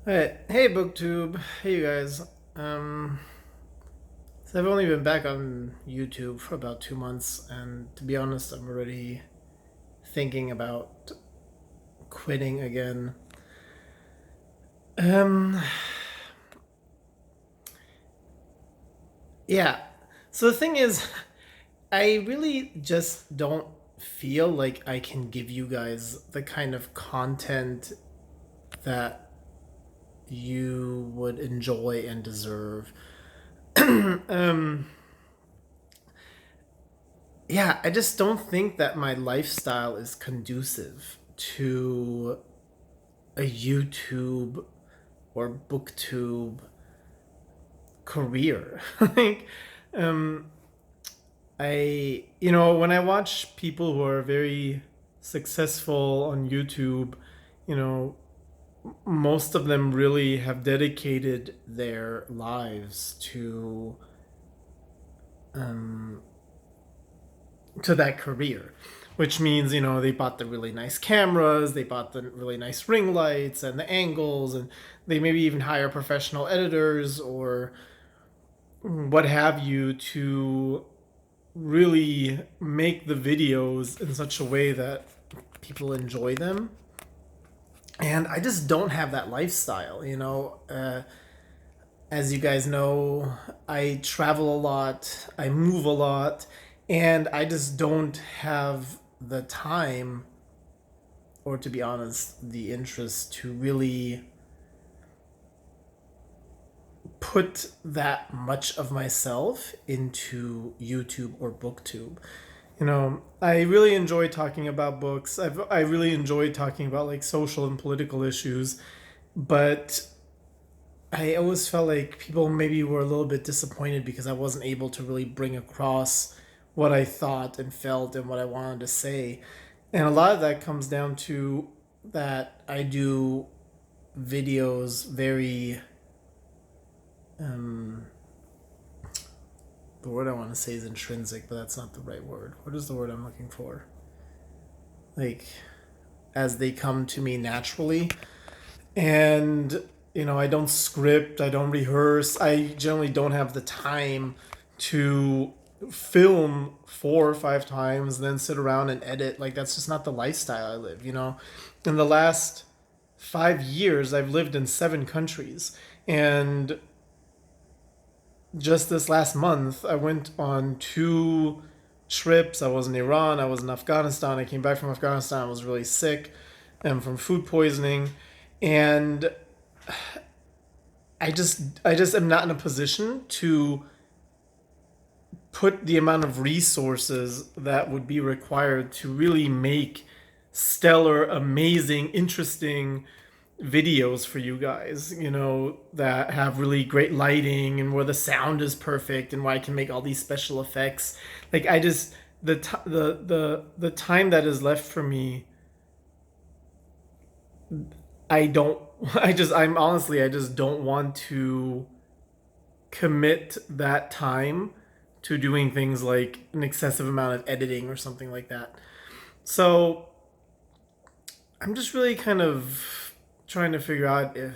Hey BookTube, hey you guys. So I've only been back on YouTube for about 2 months, and to be honest, I'm already thinking about quitting again. Um, yeah. So the thing is, I really just don't feel like I can give you guys the kind of content that you would enjoy and deserve. um, yeah, I just don't think that my lifestyle is conducive to a YouTube or BookTube career. like, um, when I watch people who are very successful on YouTube, you know, most of them really have dedicated their lives um, to that career, which means they bought the really nice cameras, they bought the really nice ring lights and the angles, and they maybe even hire professional editors or what have you to really make the videos in such a way that people enjoy them. And I just don't have that lifestyle. As you guys know, I travel a lot, I move a lot, and I just don't have the time, or to be honest, the interest to really put that much of myself into YouTube or BookTube. I really enjoy talking about books. I really enjoy talking about like social and political issues, but I always felt like people maybe were a little bit disappointed because I wasn't able to really bring across what I thought and felt and what I wanted to say. And a lot of that comes down to that I do videos very um the word I want to say is intrinsic, but that's not the right word. What is the word I'm looking for? Like, as they come to me naturally. And I don't script, I don't rehearse, I generally don't have the time to film 4 or 5 times and then sit around and edit. Like, that's just not the lifestyle I live. In the last 5 years I've lived in 7 countries, and just this last month I went on 2 trips. I was in Iran, I was in Afghanistan. I came back from Afghanistan, I was really sick and from food poisoning. And I just am not in a position to put the amount of resources that would be required to really make stellar, amazing, interesting videos for you guys, that have really great lighting and where the sound is perfect and where I can make all these special effects. Like, I just the time that is left for me, I don't I just don't want to commit that time to doing things like an excessive amount of editing or something like that. So I'm just really kind of trying to figure out if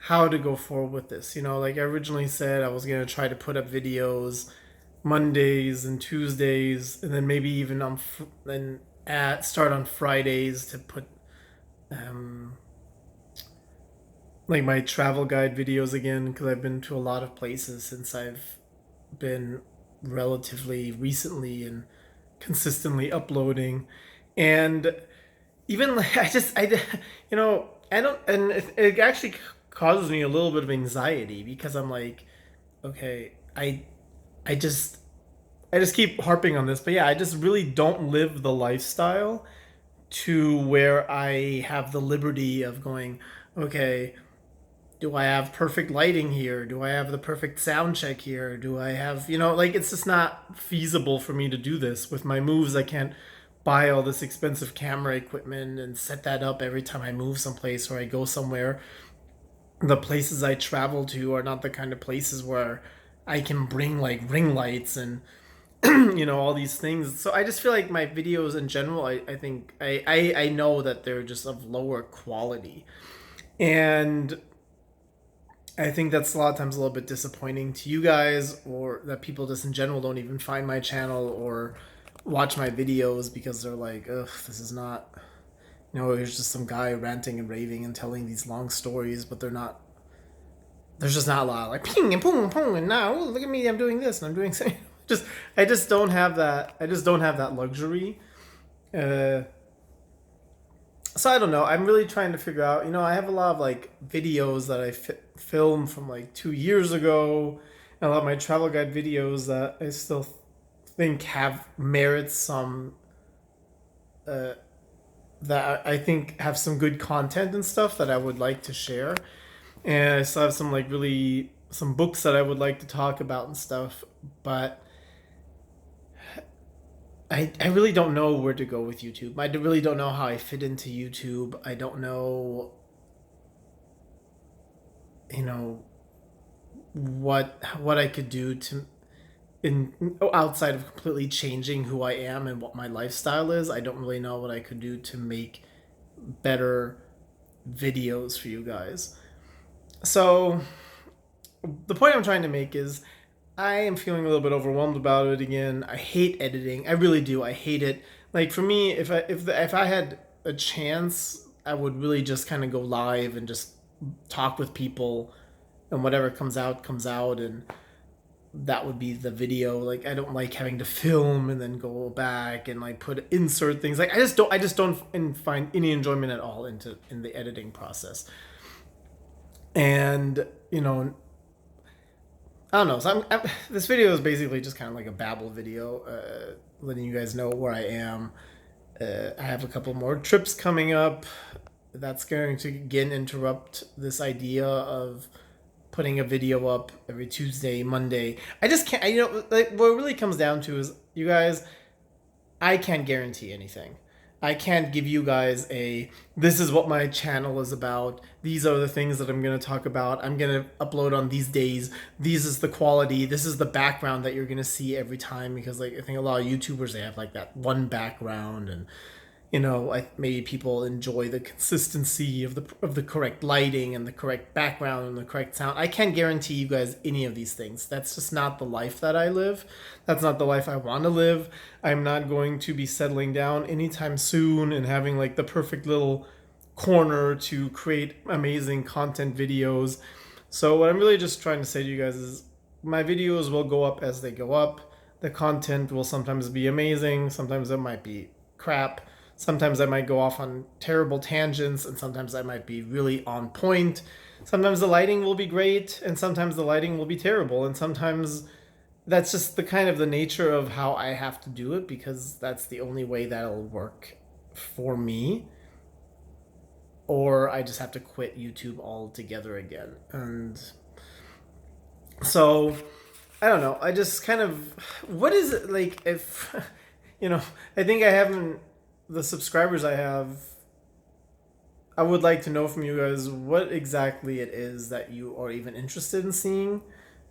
how to go forward with this. Like I originally said, I was gonna try to put up videos Mondays and Tuesdays, and then maybe even then at start on Fridays to put um, like my travel guide videos again, because I've been to a lot of places since I've been relatively recently and consistently uploading. And even like I don't, and it actually causes me a little bit of anxiety because I'm like, okay, I just I just keep harping on this, but yeah, I just really don't live the lifestyle to where I have the liberty of going, okay, do I have perfect lighting here? Do I have the perfect sound check here? Do I have, like, it's just not feasible for me to do this with my moves. I can't buy all this expensive camera equipment and set that up every time I move someplace or I go somewhere. The places I travel to are not the kind of places where I can bring like ring lights and all these things. So I just feel like my videos in general, I think I know that they're just of lower quality. And I think that's a lot of times a little bit disappointing to you guys, or that people just in general don't even find my channel or watch my videos because they're like, ugh, this is not, there's just some guy ranting and raving and telling these long stories, but there's just not a lot of like ping and boom and boom and now look at me, I'm doing this and I'm doing something. I just don't have that. I just don't have that luxury. Uh, so I don't know. I'm really trying to figure out. I have a lot of like videos that I filmed from like 2 years ago, and a lot of my travel guide videos that I still think have merits some uh, that I think have some good content and stuff that I would like to share. And I still have some like really some books that I would like to talk about and stuff, but I really don't know where to go with YouTube. I really don't know how I fit into YouTube. I don't know, you know, what I could do to in outside of completely changing who I am and what my lifestyle is. I don't really know what I could do to make better videos for you guys. So the point I'm trying to make is I am feeling a little bit overwhelmed about it again. I hate editing. I really do. I hate it. Like for me, if I had a chance, I would really just kind of go live and just talk with people, and whatever comes out, and that would be the video. Like I don't like having to film and then go back and like insert things. Like I just don't find any enjoyment at all in the editing process. And I don't know. So this video is basically just kind of like a babble video, letting you guys know where I am. I have a couple more trips coming up. That's going to again interrupt this idea of putting a video up every Tuesday, Monday. I just can't. Like what it really comes down to is, you guys, I can't guarantee anything. I can't give you guys this is what my channel is about. These are the things that I'm going to talk about. I'm going to upload on these days. This is the quality. This is the background that you're going to see every time, because like I think a lot of YouTubers, they have like that one background, and maybe people enjoy the consistency of the correct lighting and the correct background and the correct sound. I can't guarantee you guys any of these things. That's just not the life that I live. That's not the life I want to live. I'm not going to be settling down anytime soon and having like the perfect little corner to create amazing content videos. So what I'm really just trying to say to you guys is my videos will go up as they go up. The content will sometimes be amazing. Sometimes it might be crap. Sometimes I might go off on terrible tangents, and sometimes I might be really on point. Sometimes the lighting will be great, and sometimes the lighting will be terrible, and sometimes that's just the kind of the nature of how I have to do it, because that's the only way that'll work for me. Or I just have to quit YouTube altogether again. And so I don't know. I just kind of, what is it like if, I think I haven't, the subscribers I have, I would like to know from you guys what exactly it is that you are even interested in seeing.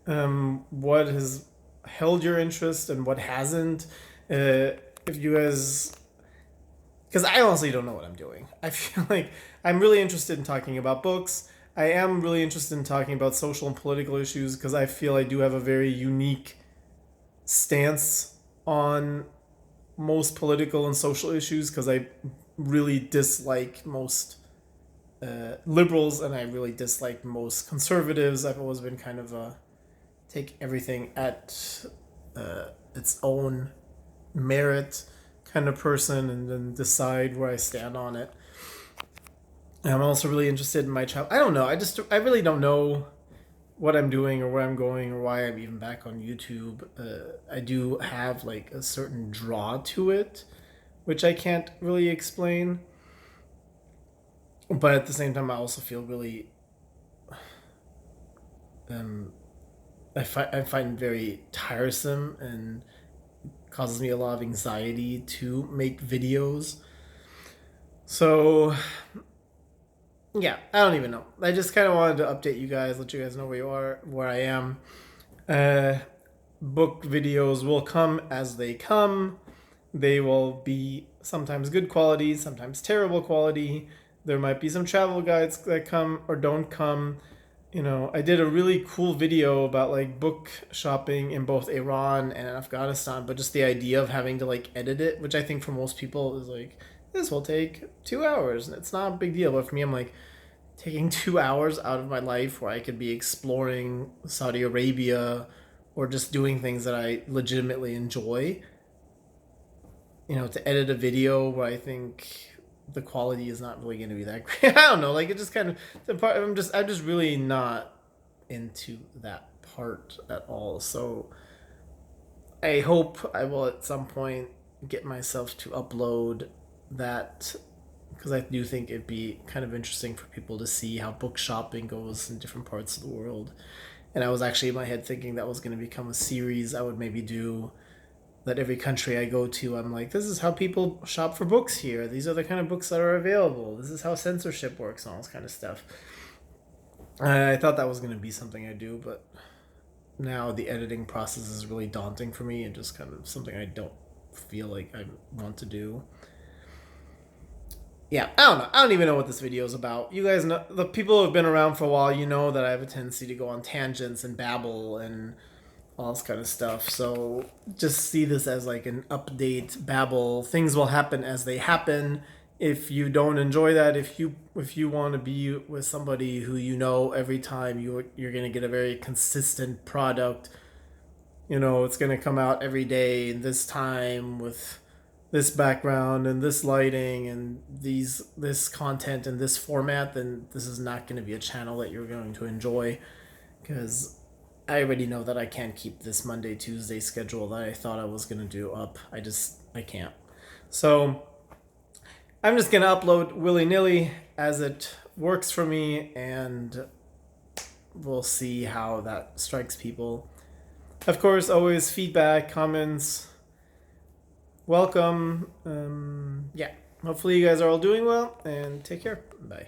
What has held your interest and what hasn't. If you guys, because I honestly don't know what I'm doing. I feel like I'm really interested in talking about books. I am really interested in talking about social and political issues, because I feel I do have a very unique stance on most political and social issues, because I really dislike most liberals, and I really dislike most conservatives. I've always been kind of a take everything at its own merit kind of person, and then decide where I stand on it. And I'm also really interested in my child. I don't know. I really don't know what I'm doing or where I'm going or why I'm even back on YouTube. I do have like a certain draw to it, which I can't really explain. But at the same time, I also feel really, I find very tiresome and causes me a lot of anxiety to make videos. So yeah, I don't even know. I just kind of wanted to update you guys, let you guys know where you are, where I am. Book videos will come as they come. They will be sometimes good quality, sometimes terrible quality. There might be some travel guides that come or don't come. I did a really cool video about like book shopping in both Iran and Afghanistan, but just the idea of having to like edit it, which I think for most people is like, this will take 2 hours and it's not a big deal. But for me, I'm like, taking 2 hours out of my life where I could be exploring Saudi Arabia or just doing things that I legitimately enjoy, to edit a video where I think the quality is not really going to be that great. I don't know, like it just kind of, I'm just really not into that part at all. So I hope I will at some point get myself to upload that, because I do think it'd be kind of interesting for people to see how book shopping goes in different parts of the world. And I was actually in my head thinking that was going to become a series I would maybe do, that every country I go to, I'm like, this is how people shop for books here. These are the kind of books that are available. This is how censorship works and all this kind of stuff. I thought that was going to be something I do, but now the editing process is really daunting for me and just kind of something I don't feel like I want to do. Yeah, I don't know. I don't even know what this video is about. You guys know, the people who have been around for a while, you know that I have a tendency to go on tangents and babble and all this kind of stuff. So just see this as like an update, babble. Things will happen as they happen. If you don't enjoy that, if you want to be with somebody who every time you're going to get a very consistent product, it's going to come out every day in this time with this background and this lighting and this content and this format, then this is not going to be a channel that you're going to enjoy, because I already know that I can't keep this Monday, Tuesday schedule that I thought I was going to do up. I can't. So I'm just going to upload willy-nilly as it works for me, and we'll see how that strikes people. Of course, always feedback, comments, welcome. Yeah, hopefully you guys are all doing well, and take care. Bye.